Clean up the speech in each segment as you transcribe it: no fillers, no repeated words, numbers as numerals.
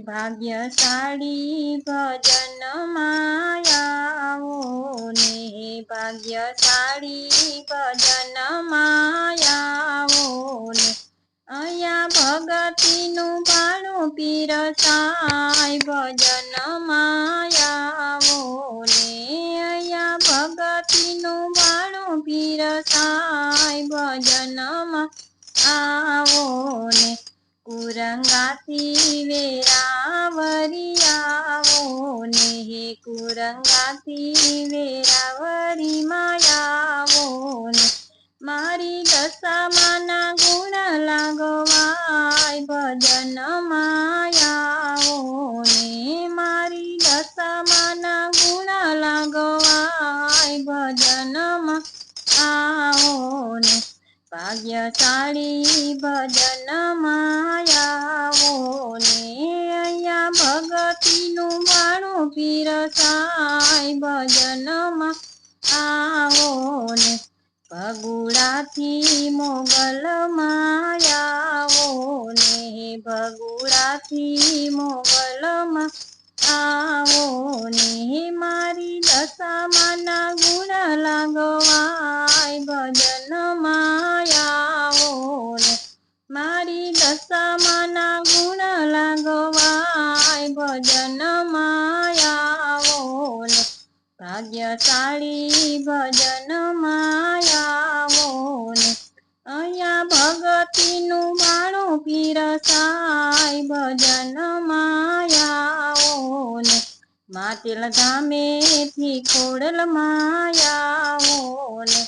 ભાગ્યશાળી ભજન માયાવો ને, ભાગ્યશાળી ભજન માયાવો ને, અહીંયા ભગતીનું ભાણું પીરસાય ભજન માયાવો ને, અહીંયા ભગતીનું ભાણું પીરસાય ભજનમાં આવો ને, કુરંગાથી વેરાવરી આવો ને, હે કુરંગાથી વેરાવરી માયાવો ને, મારી દશામાના ગુણ લાગવાય ભજન માયાવો ને, મારી દશામાના ગુણ લાગવાય ભજનમાં આવો ને, ભાગ્યશાળી ભજન માયાવો ને, અહીંયા ભગતીનું ભાણું પીરસાય ભજનમાં આવો ને, ભગુડાથી મોગલ માયાવો ને, ભગુડાથી મોગલમાં આવો ને, મારી દશામાના ગુણ લાગવાય ભજન માયાવો ને, મારી દશામાના ગુણ લાગવાય ભજન માયાવો ને, ભાગ્યશાળી ભજન માયાવો ને, અહીંયા ભગતીનું ભાણું પીરસાય ભજન માયાવો ને, માટેલ ધામેથી ખોડલ માયાવો ને,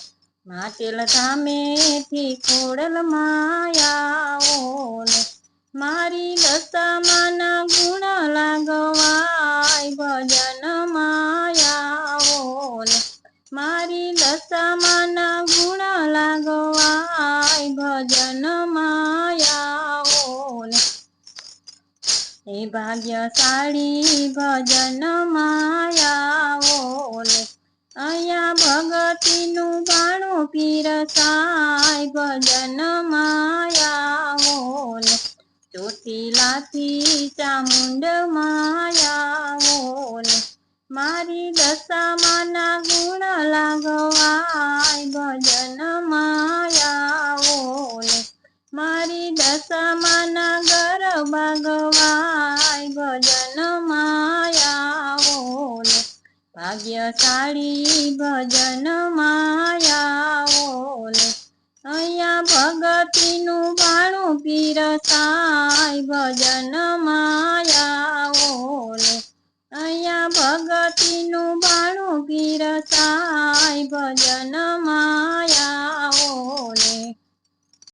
માટેલ ધામેથી ખોડલ માયાવો ને, મારી દશામાના ગુણ લાગવાય ભજન માયાવો ને, મારી દશામાના ગુણ લાગવાય ભજન માયાવો ને, હે ભાગ્યશાળી ભજન માયાવો ને, અહીંયા ભગતીનું ભાણું પીરસાય ભજન માયાવો ને, ચોટીલાથી ચામુંડ માયાવો ને, મારી દશામાના ગુણ લાગવાય ભજન માયાવો ને, મારી દશામાના ગરબા ગવાય ભજન માયાવો ને, ભાગ્યશાળી ભજન માયાવો ને, અહીંયા ભગતીનું ભાણું પીરસાય ભજન માયાવો ને, અહીંયા ભગતીનું ભાણું પીરસાય ભજન માયાવો